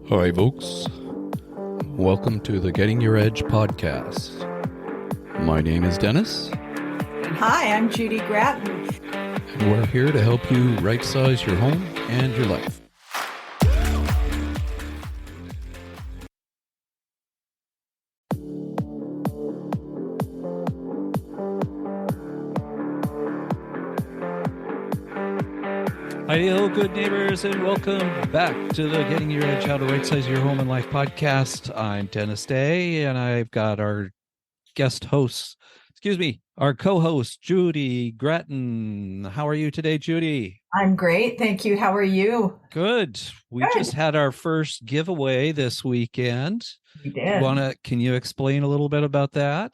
Hi, folks. Welcome to the Getting Your Edge podcast. My name is Dennis. And hi, I'm Judy Gratton. And we're here to help you right-size your home and your life. Hi, good neighbors, and welcome back to the Getting Your Edge, How to Right-Size Your Home and Life podcast. I'm Dennis Day, and I've got our our co-host, Judy Gratton. How are you today, Judy? I'm great. Thank you. How are you? Good. We just had our first giveaway this weekend. We did. Can you explain a little bit about that?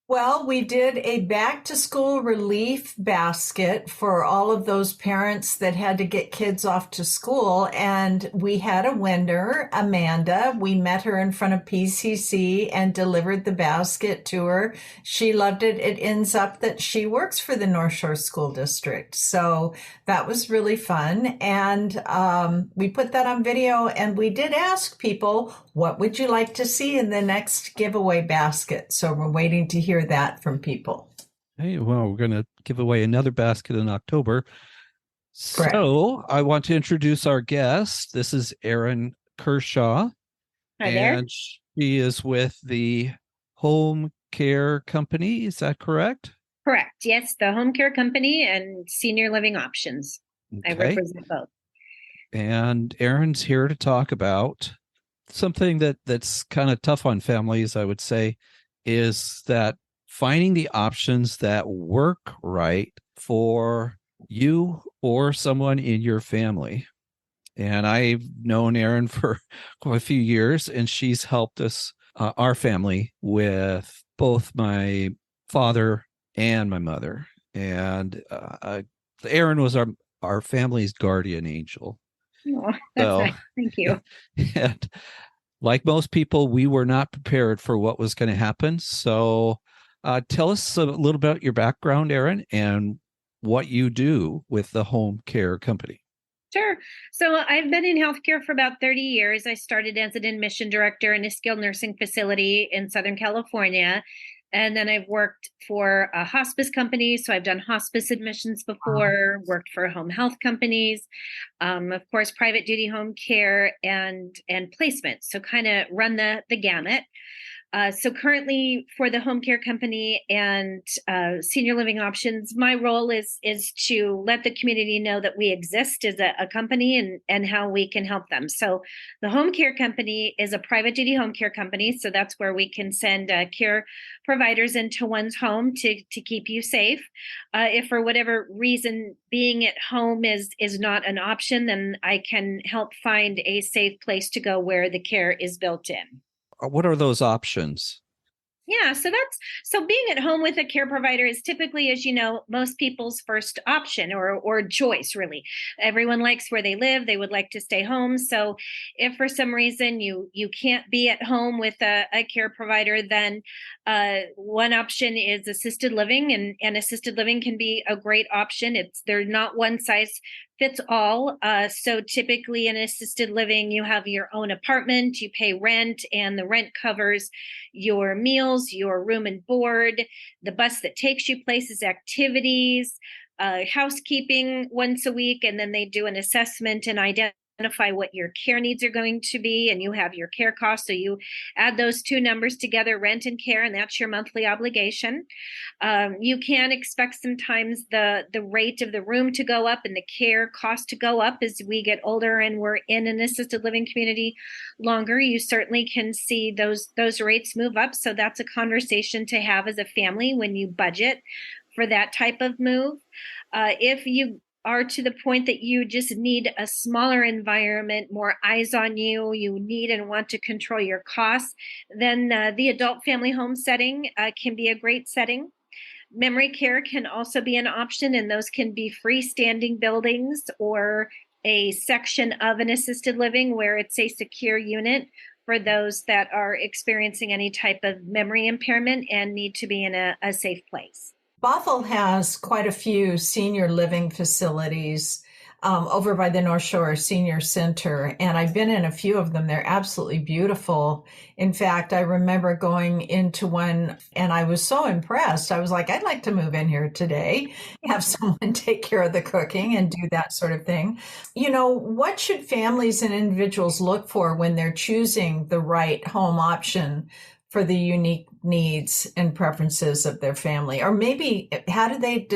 Well, we did a back to school relief basket for all of those parents that had to get kids off to school. And we had a winner, Amanda. We met her in front of PCC and delivered the basket to her. She loved it. It ends up that she works for the North Shore School District. So that was really fun. And we put that on video, and we did ask people, what would you like to see in the next giveaway basket? So we're waiting to hear that from people. Hey, well, we're going to give away another basket in October. Correct. So I want to introduce our guest. This is Erin Kershaw. Hi there. And she is with the Home Care Company. Is that correct? Correct. Yes, the Home Care Company and Senior Living Options. Okay. I represent both. And Erin's here to talk about something that's kind of tough on families, I would say, is that finding the options that work right for you or someone in your family. And I've known Erin for quite a few years, and she's helped us, our family, with both my father and my mother. And Erin was our family's guardian angel. Oh, that's nice. Thank you. And like most people, we were not prepared for what was going to happen. So tell us a little bit about your background, Erin, and what you do with the Home Care Company. Sure. So I've been in healthcare for about 30 years. I started as an admission director in a skilled nursing facility in Southern California. And then I've worked for a hospice company. So I've done hospice admissions before, worked for home health companies, of course, private duty home care and placement. So kind of run the gamut. So currently for the Home Care Company and Senior Living Options, my role is to let the community know that we exist as a company and how we can help them. So the Home Care Company is a private duty home care company. So that's where we can send care providers into one's home to keep you safe. If for whatever reason being at home is not an option, then I can help find a safe place to go where the care is built in. What are those options? Yeah, so being at home with a care provider is typically, as you know, most people's first option or choice, really. Everyone likes where they live. They would like to stay home. So if for some reason you can't be at home with a care provider, then one option is assisted living, and assisted living can be a great option. They're not one size fits all. So typically in assisted living, you have your own apartment, you pay rent, and the rent covers your meals, your room and board, the bus that takes you places, activities, housekeeping once a week, and then they do an assessment and identify what your care needs are going to be, and you have your care costs. So you add those two numbers together, rent and care, and that's your monthly obligation. You can expect sometimes the rate of the room to go up and the care cost to go up as we get older and we're in an assisted living community longer. You certainly can see those rates move up. So that's a conversation to have as a family when you budget for that type of move. If you are to the point that you just need a smaller environment, more eyes on you, you need and want to control your costs, then the adult family home setting can be a great setting. Memory care can also be an option, and those can be freestanding buildings or a section of an assisted living where it's a secure unit for those that are experiencing any type of memory impairment and need to be in a safe place. Bothell has quite a few senior living facilities. over by the North Shore Senior Center. And I've been in a few of them. They're absolutely beautiful. In fact, I remember going into one and I was so impressed. I was like, I'd like to move in here today, have someone take care of the cooking and do that sort of thing. What should families and individuals look for when they're choosing the right home option for the unique needs and preferences of their family? Or maybe how do they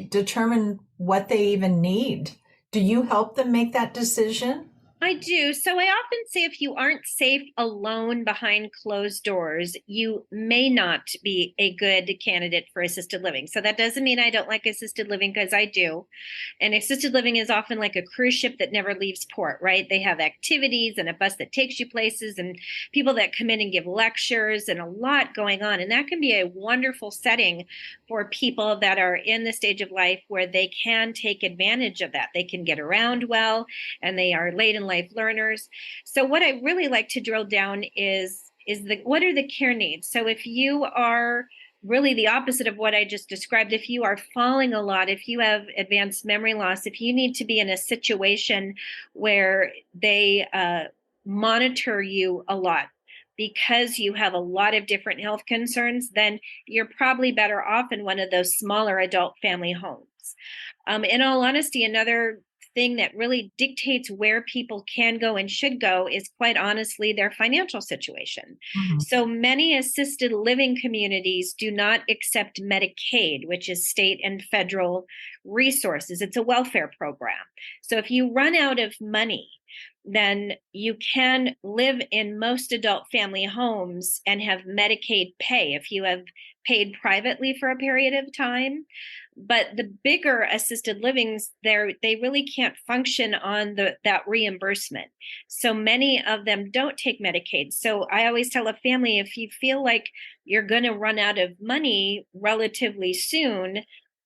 determine what they even need? Do you help them make that decision? I do. So I often say if you aren't safe alone behind closed doors, you may not be a good candidate for assisted living. So that doesn't mean I don't like assisted living, because I do. And assisted living is often like a cruise ship that never leaves port, right? They have activities and a bus that takes you places and people that come in and give lectures and a lot going on. And that can be a wonderful setting for people that are in the stage of life where they can take advantage of that. They can get around well and they are late in life learners. So what I really like to drill down is what are the care needs? So if you are really the opposite of what I just described, if you are falling a lot, if you have advanced memory loss, if you need to be in a situation where they monitor you a lot because you have a lot of different health concerns, then you're probably better off in one of those smaller adult family homes. In all honesty, another thing that really dictates where people can go and should go is, quite honestly, their financial situation. Mm-hmm. So many assisted living communities do not accept Medicaid, which is state and federal resources. It's a welfare program. So if you run out of money, then you can live in most adult family homes and have Medicaid pay if you have paid privately for a period of time. But the bigger assisted livings, they really can't function on that reimbursement. So many of them don't take Medicaid. So I always tell a family, if you feel like you're going to run out of money relatively soon,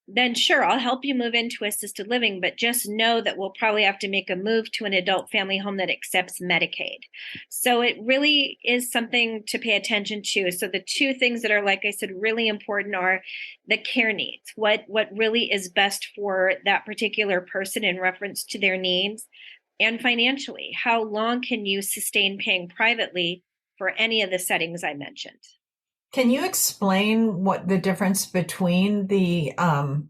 then sure, I'll help you move into assisted living, but just know that we'll probably have to make a move to an adult family home that accepts Medicaid. So it really is something to pay attention to. So the two things that are, like I said, really important are the care needs, what really is best for that particular person in reference to their needs, and financially, how long can you sustain paying privately for any of the settings I mentioned? Can you explain what the difference between the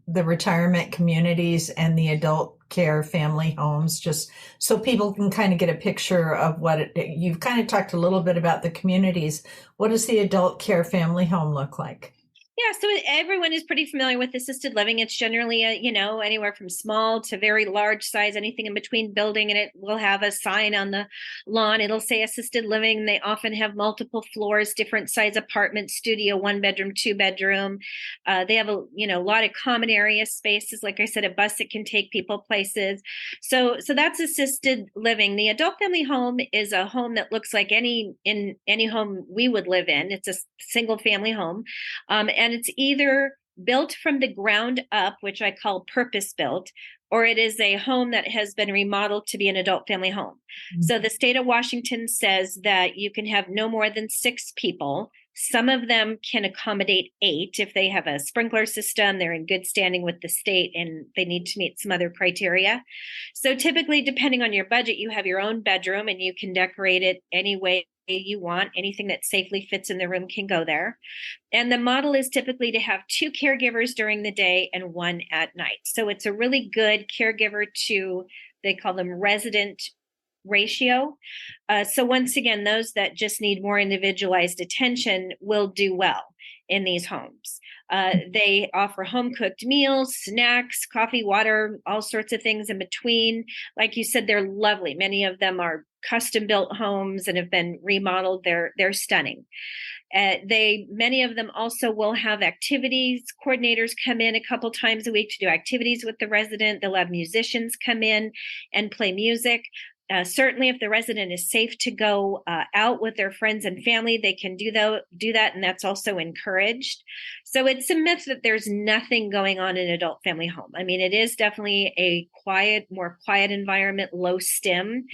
retirement communities and the adult care family homes, just so people can kind of get a picture of you've kind of talked a little bit about the communities. What does the adult care family home look like? Yeah, so everyone is pretty familiar with assisted living. It's generally anywhere from small to very large size, anything in between building, and it will have a sign on the lawn. It'll say assisted living. They often have multiple floors, different size apartments, studio, 1 bedroom, 2 bedroom. They have a lot of common area spaces. Like I said, a bus that can take people places. So that's assisted living. The adult family home is a home that looks like any home we would live in. It's a single family home, and it's either built from the ground up, which I call purpose built, or it is a home that has been remodeled to be an adult family home. Mm-hmm. So the state of Washington says that you can have no more than 6 people. Some of them can accommodate 8 if they have a sprinkler system, they're in good standing with the state, and they need to meet some other criteria. So typically, depending on your budget, you have your own bedroom and you can decorate it any way you want. Anything that safely fits in the room can go there. And the model is typically to have 2 caregivers during the day and 1 at night. So it's a really good caregiver to, they call them resident ratio. So once again, those that just need more individualized attention will do well in these homes. They offer home cooked meals, snacks, coffee, water, all sorts of things in between. Like you said, they're lovely. Many of them are custom built homes and have been remodeled. They're stunning. Many of them also will have activities. Coordinators come in a couple times a week to do activities with the resident. They'll have musicians come in and play music. Certainly, if the resident is safe to go out with their friends and family, they can do that, and that's also encouraged. So it's a myth that there's nothing going on in an adult family home. I mean, it is definitely a more quiet environment, low stim,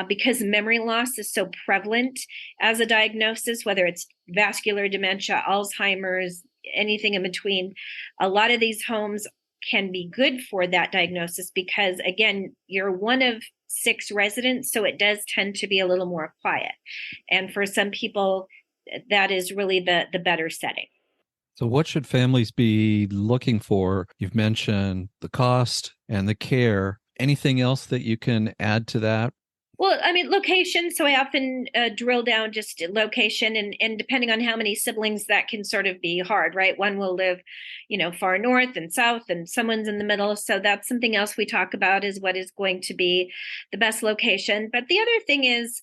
because memory loss is so prevalent as a diagnosis, whether it's vascular dementia, Alzheimer's, anything in between. A lot of these homes can be good for that diagnosis because, again, you're one of 6 residents, so it does tend to be a little more quiet. And for some people, that is really the better setting. So, what should families be looking for? You've mentioned the cost and the care. Anything else that you can add to that? Well, I mean, location. So I often drill down just location, and depending on how many siblings, that can sort of be hard, right? One will live, far north and south, and someone's in the middle. So that's something else we talk about, is what is going to be the best location. But the other thing is,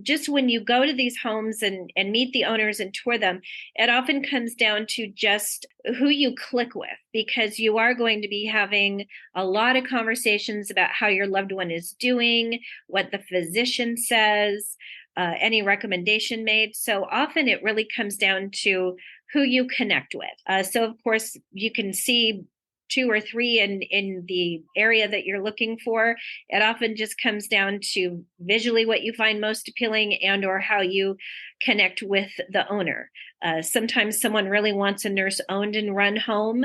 just when you go to these homes and meet the owners and tour them, it often comes down to just who you click with, because you are going to be having a lot of conversations about how your loved one is doing, what the physician says, any recommendation made. So often it really comes down to who you connect with. So of course you can see 2 or 3 in the area that you're looking for. It often just comes down to visually what you find most appealing and or how you connect with the owner. Sometimes someone really wants a nurse owned and run home.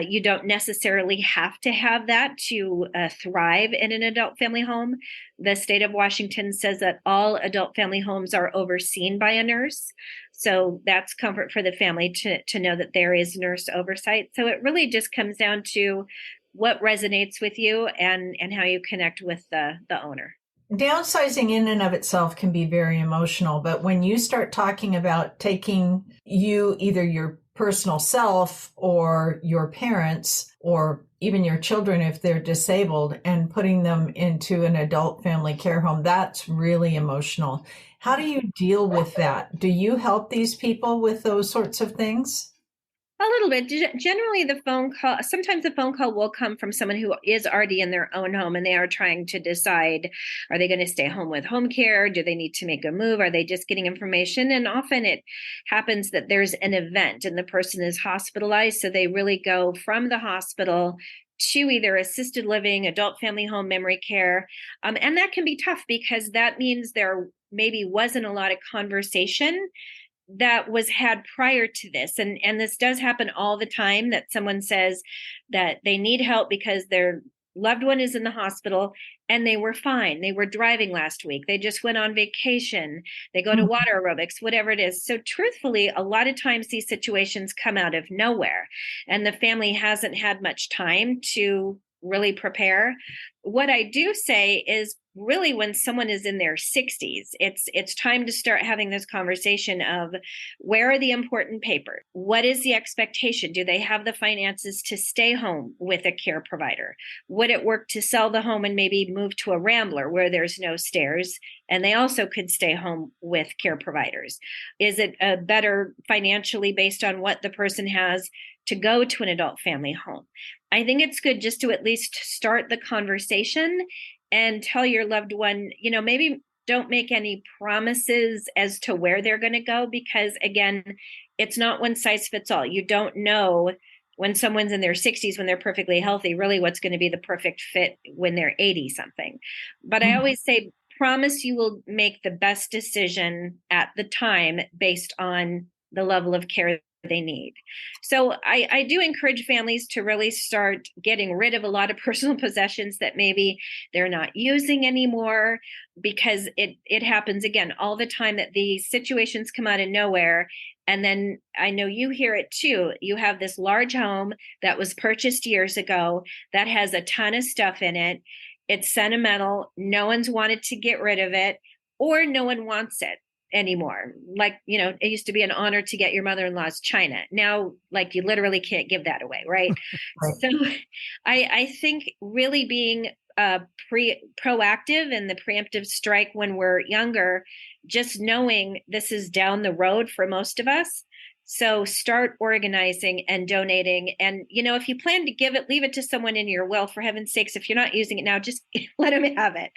You don't necessarily have to have that to thrive in an adult family home. The state of Washington says that all adult family homes are overseen by a nurse. So that's comfort for the family to know that there is nurse oversight. So it really just comes down to what resonates with you and how you connect with the owner. Downsizing in and of itself can be very emotional, but when you start talking about taking either your personal self or your parents or even your children if they're disabled and putting them into an adult family care home, that's really emotional. How do you deal with that? Do you help these people with those sorts of things? A little bit. Generally, sometimes the phone call will come from someone who is already in their own home and they are trying to decide, are they going to stay home with home care? Do they need to make a move? Are they just getting information? And often it happens that there's an event and the person is hospitalized. So they really go from the hospital to either assisted living, adult family home, memory care. And that can be tough because that means there maybe wasn't a lot of conversation that was had prior to this. And this does happen all the time, that someone says that they need help because their loved one is in the hospital and they were fine. They were driving last week. They just went on vacation. They go to water aerobics, whatever it is. So truthfully, a lot of times these situations come out of nowhere and the family hasn't had much time to really prepare. What I do say is really when someone is in their 60s, it's time to start having this conversation of where are the important papers? What is the expectation? Do they have the finances to stay home with a care provider? Would it work to sell the home and maybe move to a Rambler where there's no stairs and they also could stay home with care providers? Is it better financially based on what the person has to go to an adult family home? I think it's good just to at least start the conversation and tell your loved one, maybe don't make any promises as to where they're going to go, because again, it's not one size fits all. You don't know when someone's in their 60s, when they're perfectly healthy, really what's going to be the perfect fit when they're 80 something. But I always say, promise you will make the best decision at the time based on the level of care they need. So I do encourage families to really start getting rid of a lot of personal possessions that maybe they're not using anymore, because it happens again all the time that these situations come out of nowhere. And then I know you hear it too. You have this large home that was purchased years ago that has a ton of stuff in it. It's sentimental. No one's wanted to get rid of it, or no one wants it anymore. Like, it used to be an honor to get your mother-in-law's china. Now, like, you literally can't give that away, right? Right. So I think really being proactive and the preemptive strike when we're younger, just knowing this is down the road for most of us. So start organizing and donating. And, if you plan to give it, leave it to someone in your will, for heaven's sakes. If you're not using it now, just let them have it.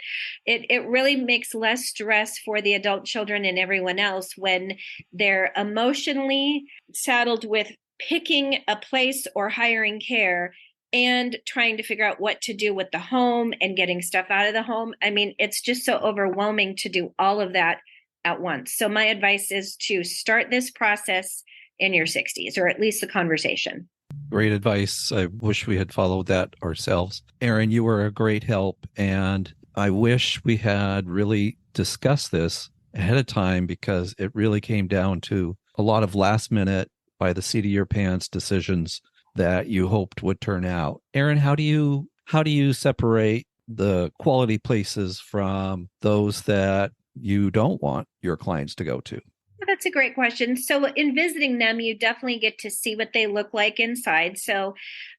It really makes less stress for the adult children and everyone else when they're emotionally saddled with picking a place or hiring care and trying to figure out what to do with the home and getting stuff out of the home. I mean, it's just so overwhelming to do all of that at once. So my advice is to start this process in your 60s, or at least the conversation. Great advice. I wish we had followed that ourselves. Erin, you were a great help. And I wish we had really discussed this ahead of time, because it really came down to a lot of last minute, by the seat of your pants decisions that you hoped would turn out. Erin, how do you separate the quality places from those that you don't want your clients to go to? That's a great question. So, in visiting them, you definitely get to see what they look like inside. So,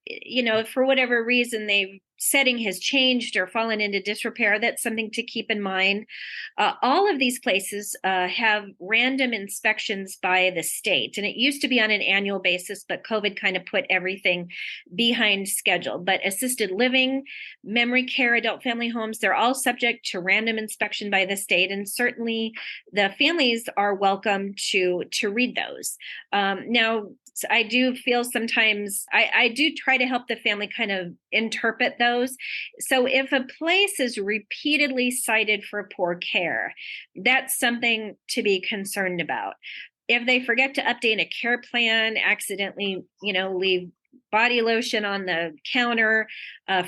if for whatever reason setting has changed or fallen into disrepair, that's something to keep in mind. All of these places have random inspections by the state, and it used to be on an annual basis, but COVID kind of put everything behind schedule. But assisted living, memory care, adult family homes, they're all subject to random inspection by the state, and certainly the families are welcome to read those. Now, I do feel sometimes I do try to help the family kind of interpret those. So if a place is repeatedly cited for poor care, that's something to be concerned about. If they forget to update a care plan, accidentally, leave body lotion on the counter,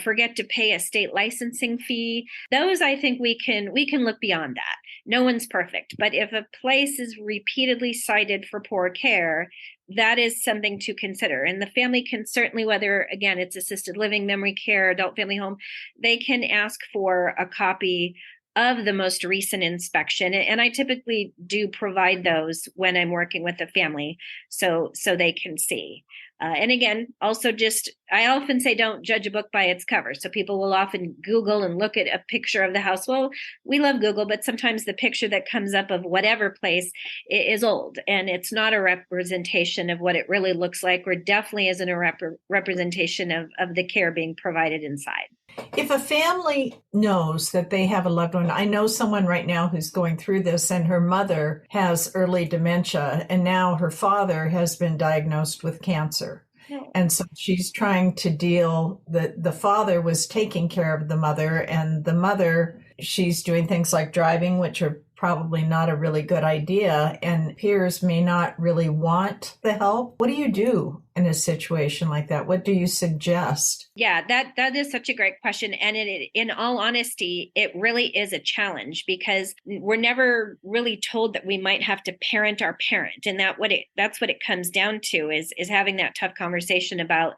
forget to pay a state licensing fee, those I think we can look beyond that. No one's perfect, but if a place is repeatedly cited for poor care, that is something to consider. And the family can certainly, whether again it's assisted living, memory care, adult family home, they can ask for a copy of the most recent inspection. And I typically do provide those when I'm working with the family, so they can see. And again, also I often say don't judge a book by its cover. So people will often Google and look at a picture of the house. Well, we love Google, but sometimes the picture that comes up of whatever place is old, and it's not a representation of what it really looks like, or definitely isn't a representation of the care being provided inside. If a family knows that they have a loved one, I know someone right now who's going through this, and her mother has early dementia, and now her father has been diagnosed with cancer. And so she's trying to deal, the father was taking care of the mother, and the mother, she's doing things like driving, which are probably not a really good idea, and peers may not really want the help. What do you do in a situation like that? What do you suggest? Yeah, that is such a great question. And in all honesty, it really is a challenge, because we're never really told that we might have to parent our parent. And that's what it comes down to is having that tough conversation about,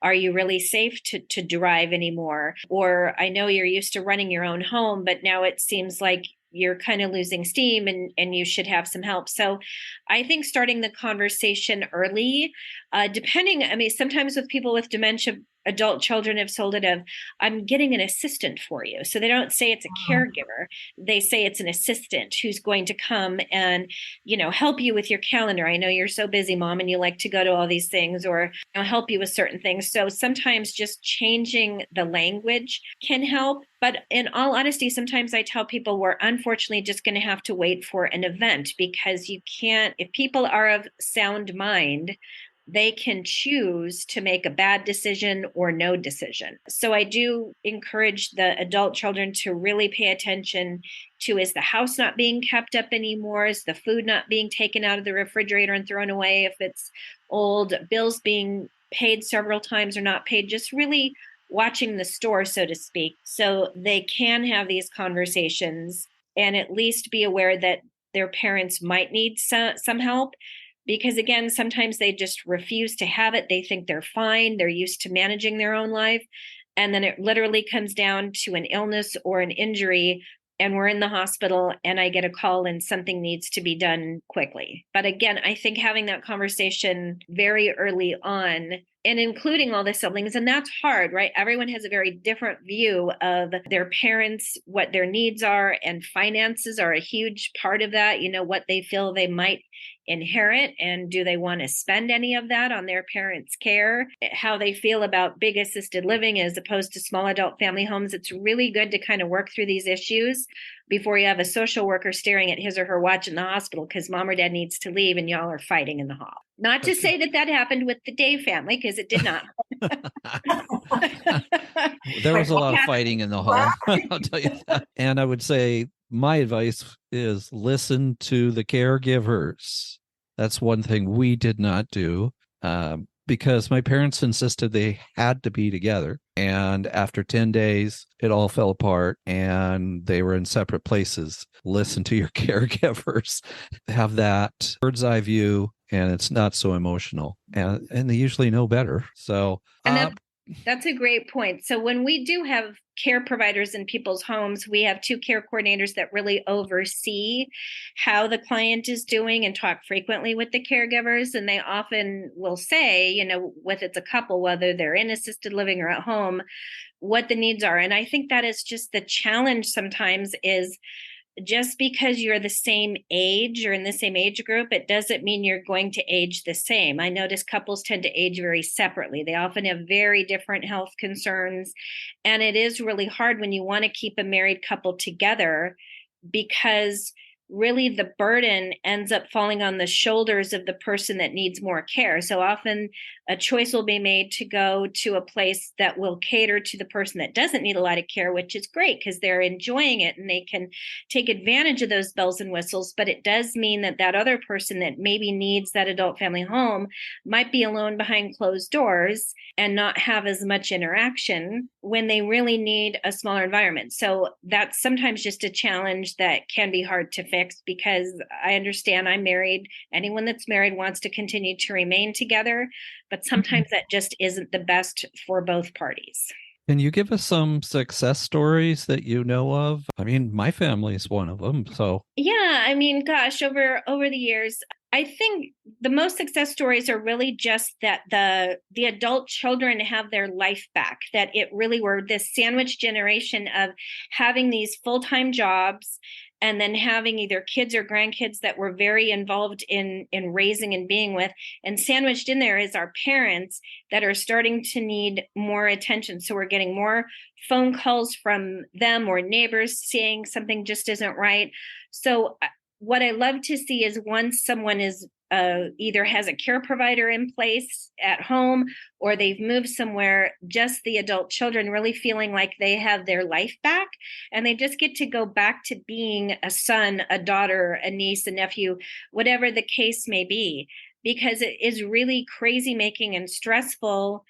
are you really safe to drive anymore? Or I know you're used to running your own home, but now it seems like you're kind of losing steam and you should have some help. So I think starting the conversation early, sometimes with people with dementia, adult children have sold it of, I'm getting an assistant for you. So they don't say it's a caregiver. They say it's an assistant who's going to come and, help you with your calendar. I know you're so busy, Mom, and you like to go to all these things, or help you with certain things. So sometimes just changing the language can help. But in all honesty, sometimes I tell people we're unfortunately just going to have to wait for an event, because you can't, if people are of sound mind, they can choose to make a bad decision or no decision. So I do encourage the adult children to really pay attention to, is the house not being kept up anymore? Is the food not being taken out of the refrigerator and thrown away if it's old? Bills being paid several times or not paid? Just really watching the store, so to speak, so they can have these conversations and at least be aware that their parents might need some help. Because again, sometimes they just refuse to have it. They think they're fine. They're used to managing their own life. And then it literally comes down to an illness or an injury, and we're in the hospital and I get a call and something needs to be done quickly. But again, I think having that conversation very early on and including all the siblings, and that's hard, right? Everyone has a very different view of their parents, what their needs are, and finances are a huge part of that. What they feel they might inherit, and do they want to spend any of that on their parents' care? How they feel about big assisted living as opposed to small adult family homes. It's really good to kind of work through these issues before you have a social worker staring at his or her watch in the hospital because mom or dad needs to leave and y'all are fighting in the hall. Not to say that happened with the Dave family, because it did not. There was a lot of fighting in the hall, I'll tell you that. And I would say my advice is listen to the caregivers. That's one thing we did not do. because my parents insisted they had to be together. And after 10 days, it all fell apart and they were in separate places. Listen to your caregivers, have that bird's eye view, and it's not so emotional. And they usually know better. So, And that's a great point. So when we do have care providers in people's homes, we have 2 care coordinators that really oversee how the client is doing and talk frequently with the caregivers. And they often will say, you know, whether it's a couple, whether they're in assisted living or at home, what the needs are. And I think that is just the challenge sometimes is just because you're the same age or in the same age group, it doesn't mean you're going to age the same. I notice couples tend to age very separately. They often have very different health concerns. And it is really hard when you want to keep a married couple together because really the burden ends up falling on the shoulders of the person that needs more care. So often a choice will be made to go to a place that will cater to the person that doesn't need a lot of care, which is great because they're enjoying it and they can take advantage of those bells and whistles. But it does mean that that other person that maybe needs that adult family home might be alone behind closed doors and not have as much interaction when they really need a smaller environment. So that's sometimes just a challenge that can be hard to fix because I understand I'm married. Anyone that's married wants to continue to remain together, but sometimes that just isn't the best for both parties. Can you give us some success stories that you know of? I mean, my family is one of them. So yeah, I mean, gosh, over the years, I think the most success stories are really just that the adult children have their life back, that it really were this sandwich generation of having these full-time jobs and then having either kids or grandkids that were very involved in raising and being with. And sandwiched in there is our parents that are starting to need more attention. So we're getting more phone calls from them or neighbors saying something just isn't right. So what I love to see is once someone is either has a care provider in place at home or they've moved somewhere, just the adult children really feeling like they have their life back and they just get to go back to being a son, a daughter, a niece, a nephew, whatever the case may be, because it is really crazy making and stressful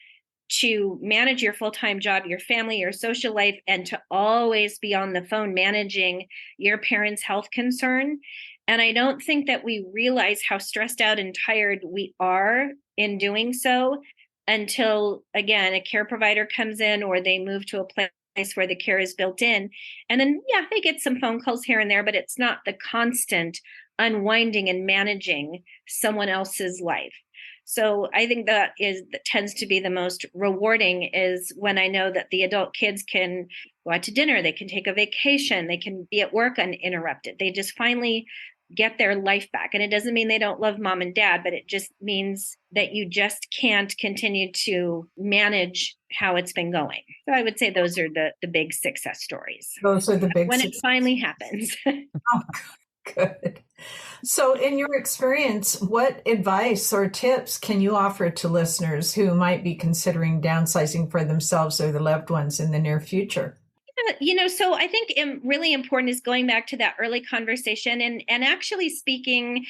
to manage your full-time job, your family, your social life, and to always be on the phone managing your parents' health concern. And I don't think that we realize how stressed out and tired we are in doing so until, again, a care provider comes in or they move to a place where the care is built in. And then, yeah, they get some phone calls here and there, but it's not the constant unwinding and managing someone else's life. So I think that tends to be the most rewarding is when I know that the adult kids can go out to dinner, they can take a vacation, they can be at work uninterrupted. They just finally get their life back. And it doesn't mean they don't love mom and dad, but it just means that you just can't continue to manage how it's been going. So I would say those are the big success stories. Those are the big when it finally happens. Oh, good. So in your experience, what advice or tips can you offer to listeners who might be considering downsizing for themselves or their loved ones in the near future? So I think really important is going back to that early conversation and actually speaking,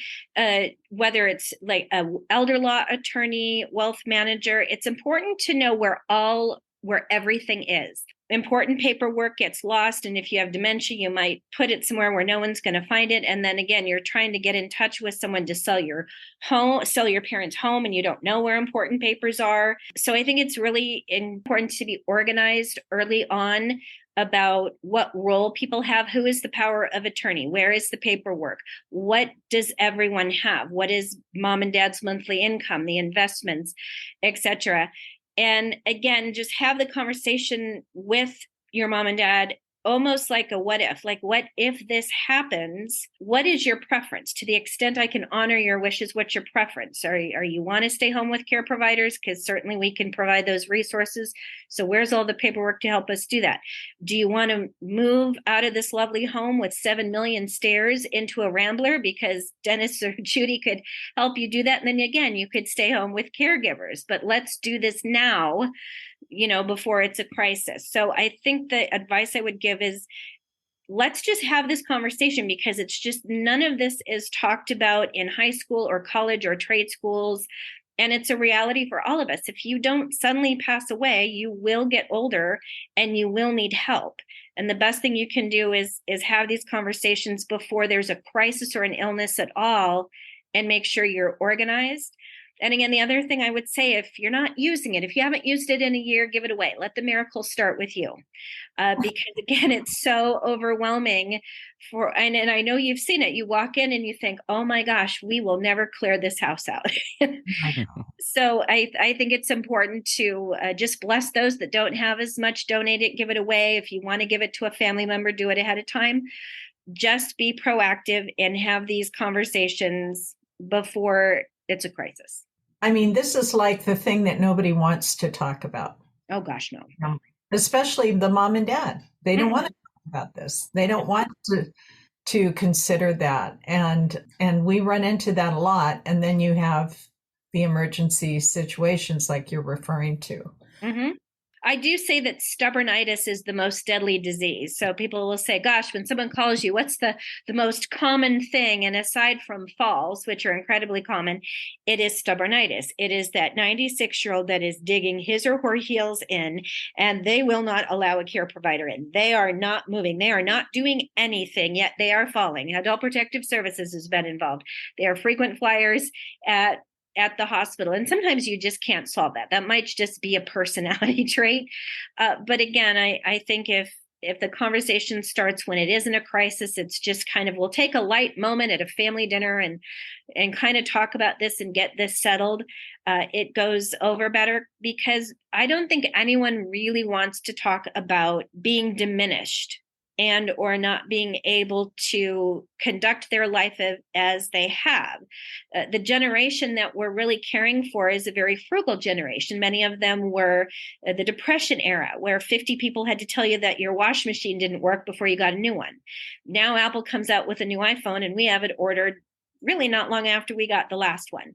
whether it's like a elder law attorney, wealth manager, it's important to know where everything is. Important paperwork gets lost. And if you have dementia, you might put it somewhere where no one's going to find it. And then again, you're trying to get in touch with someone to sell your parents' home, and you don't know where important papers are. So I think it's really important to be organized early on about what role people have. Who is the power of attorney? Where is the paperwork? What does everyone have? What is mom and dad's monthly income, the investments, etc.? And again, just have the conversation with your mom and dad, almost like a what if this happens? What is your preference? To the extent I can honor your wishes, what's your preference? Are you want to stay home with care providers? Because certainly we can provide those resources. So where's all the paperwork to help us do that? Do you want to move out of this lovely home with 7 million stairs into a rambler? Because Dennis or Judy could help you do that. And then again, you could stay home with caregivers. But let's do this now, before it's a crisis. So I think the advice I would give is let's just have this conversation, because it's just none of this is talked about in high school or college or trade schools. And it's a reality for all of us. If you don't suddenly pass away, you will get older and you will need help. And the best thing you can do is have these conversations before there's a crisis or an illness at all, and make sure you're organized. And again, the other thing I would say, if you're not using it, if you haven't used it in a year, give it away. Let the miracle start with you. Because again, it's so overwhelming and I know you've seen it. You walk in and you think, oh my gosh, we will never clear this house out. So I think it's important to just bless those that don't have as much, donate it, give it away. If you want to give it to a family member, do it ahead of time. Just be proactive and have these conversations before it's a crisis. I mean, this is like the thing that nobody wants to talk about. Oh gosh, no. Especially the mom and dad. They don't want to talk about this. They don't want to consider that. And we run into that a lot. And then you have the emergency situations like you're referring to. Mm-hmm. I do say that stubbornitis is the most deadly disease. So people will say, gosh, when someone calls you, what's the most common thing? And aside from falls, which are incredibly common, it is stubbornitis. It is that 96-year-old that is digging his or her heels in, and they will not allow a care provider in. They are not moving. They are not doing anything, yet they are falling. Adult Protective Services has been involved. They are frequent flyers at the hospital. And sometimes you just can't solve that. That might just be a personality trait. But again, I think if the conversation starts when it isn't a crisis, it's just kind of, we'll take a light moment at a family dinner and kind of talk about this and get this settled. It goes over better, because I don't think anyone really wants to talk about being diminished and or not being able to conduct their life as they have. The generation that we're really caring for is a very frugal generation. Many of them were the Depression era, where 50 people had to tell you that your wash machine didn't work before you got a new one. Now Apple comes out with a new iPhone, and we have it ordered really not long after we got the last one.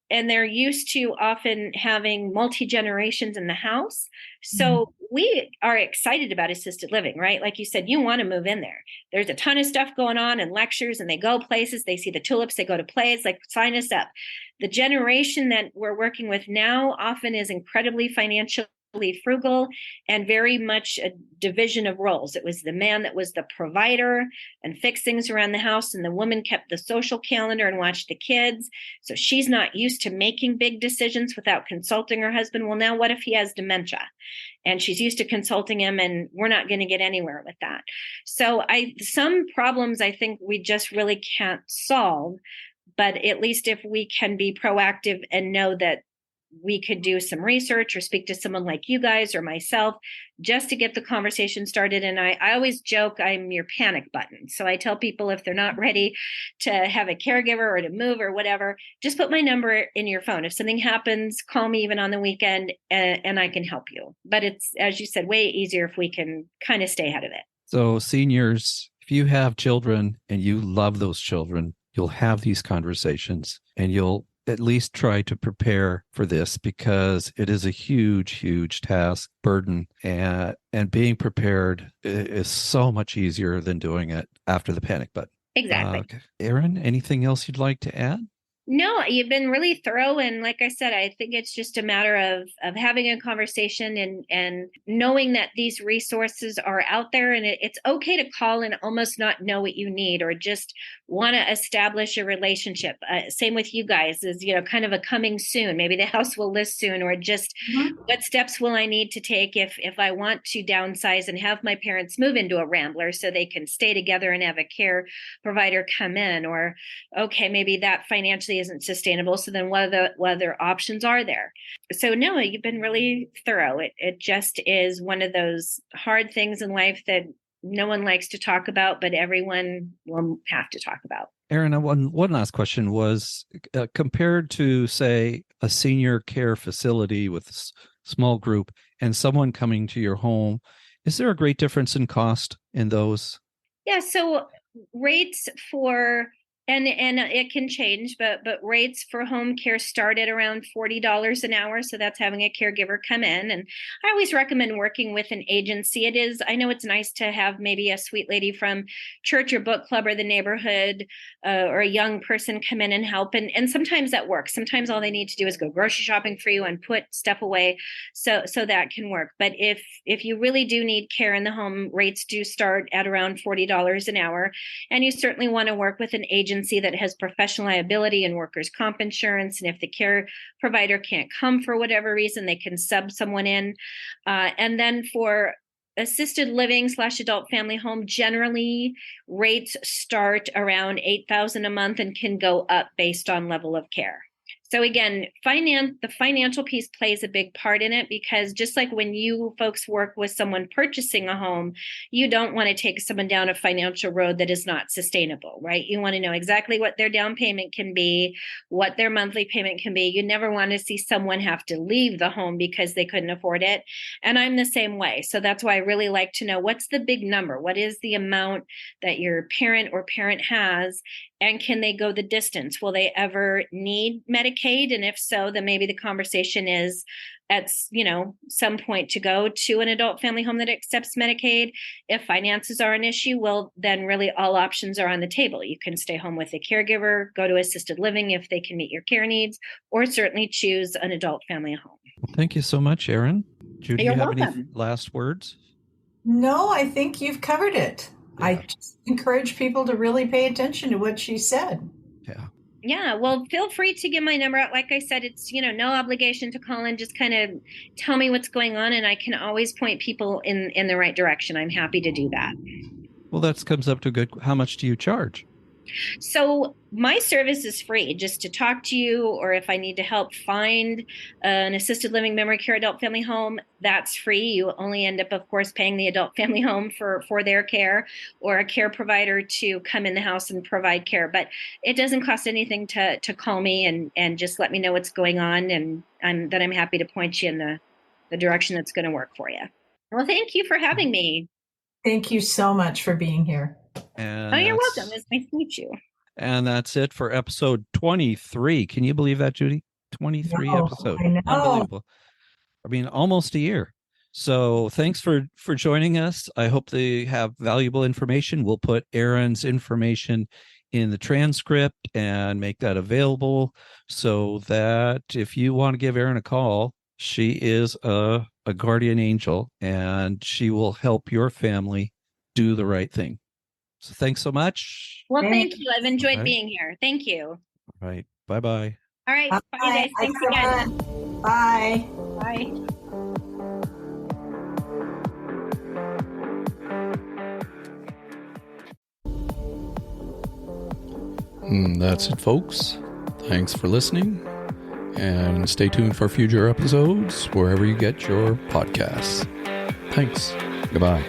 And they're used to often having multi-generations in the house. So we are excited about assisted living, right? Like you said, you want to move in there. There's a ton of stuff going on and lectures, and they go places, they see the tulips, they go to plays, like sign us up. The generation that we're working with now often is incredibly financially frugal and very much a division of roles. It was the man that was the provider and fixed things around the house, and the woman kept the social calendar and watched the kids. So she's not used to making big decisions without consulting her husband. Well, now what if he has dementia? And she's used to consulting him, and we're not going to get anywhere with that. So some problems I think we just really can't solve, but at least if we can be proactive and know that we could do some research or speak to someone like you guys or myself just to get the conversation started. And I always joke I'm your panic button. So I tell people, if they're not ready to have a caregiver or to move or whatever, just put my number in your phone. If something happens, call me even on the weekend, and I can help you. But it's, as you said, way easier if we can kind of stay ahead of it. So seniors, if you have children and you love those children, you'll have these conversations, and you'll at least try to prepare for this, because it is a huge, huge task, burden, and being prepared is so much easier than doing it after the panic button. Exactly. Erin, anything else you'd like to add? No, you've been really thorough. And like I said, I think it's just a matter of having a conversation and knowing that these resources are out there, and it's okay to call and almost not know what you need, or just want to establish a relationship. Same with you guys, is, kind of a coming soon. Maybe the house will list soon, or just what steps will I need to take if I want to downsize and have my parents move into a Rambler so they can stay together and have a care provider come in, or okay, maybe that financially isn't sustainable. So then what other options are there? So no, you've been really thorough. It just is one of those hard things in life that no one likes to talk about, but everyone will have to talk about. Erin, one last question was, compared to, say, a senior care facility with a small group and someone coming to your home, is there a great difference in cost in those? Yeah, so rates for And it can change, but rates for home care start at around $40 an hour. So that's having a caregiver come in. And I always recommend working with an agency. I know it's nice to have maybe a sweet lady from church or book club or the neighborhood, or a young person come in and help. And sometimes that works. Sometimes all they need to do is go grocery shopping for you and put stuff away. So that can work. But if you really do need care in the home, rates do start at around $40 an hour. And you certainly want to work with an agency that has professional liability and workers' comp insurance. And if the care provider can't come for whatever reason, they can sub someone in. And then for assisted living / adult family home, generally rates start around $8,000 a month and can go up based on level of care. So again, the financial piece plays a big part in it, because just like when you folks work with someone purchasing a home, you don't want to take someone down a financial road that is not sustainable, right? You want to know exactly what their down payment can be, what their monthly payment can be. You never want to see someone have to leave the home because they couldn't afford it. And I'm the same way. So that's why I really like to know, what's the big number? What is the amount that your parent has? And can they go the distance? Will they ever need Medicaid? And if so, then maybe the conversation is at some point to go to an adult family home that accepts Medicaid. If finances are an issue, well, then really all options are on the table. You can stay home with a caregiver, go to assisted living if they can meet your care needs, or certainly choose an adult family home. Thank you so much, Erin. Judy, You're you have welcome. any last words? No, I think you've covered it. Yeah. I just encourage people to really pay attention to what she said. Yeah. Yeah, well, feel free to give my number out. Like I said, it's, no obligation to call in. Just kind of tell me what's going on, and I can always point people in the right direction. I'm happy to do that. Well, that comes up to how much do you charge? So my service is free, just to talk to you, or if I need to help find an assisted living memory care adult family home, that's free. You only end up, of course, paying the adult family home for their care, or a care provider to come in the house and provide care. But it doesn't cost anything to call me and just let me know what's going on, and I'm happy to point you in the direction that's going to work for you. Well, thank you for having me. Thank you so much for being here. And you're welcome. It's nice to meet you. And that's it for episode 23. Can you believe that, Judy? 23 episodes. I know. Unbelievable. I mean, almost a year. So thanks for joining us. I hope they have valuable information. We'll put Erin's information in the transcript and make that available, so that if you want to give Erin a call, she is a guardian angel, and she will help your family do the right thing. So thanks so much. Well, thank you. I've enjoyed being here. Thank you. All right. Bye-bye. All right. Bye, guys. Thanks again. Bye. Bye. That's it, folks. Thanks for listening. And stay tuned for future episodes wherever you get your podcasts. Thanks. Goodbye.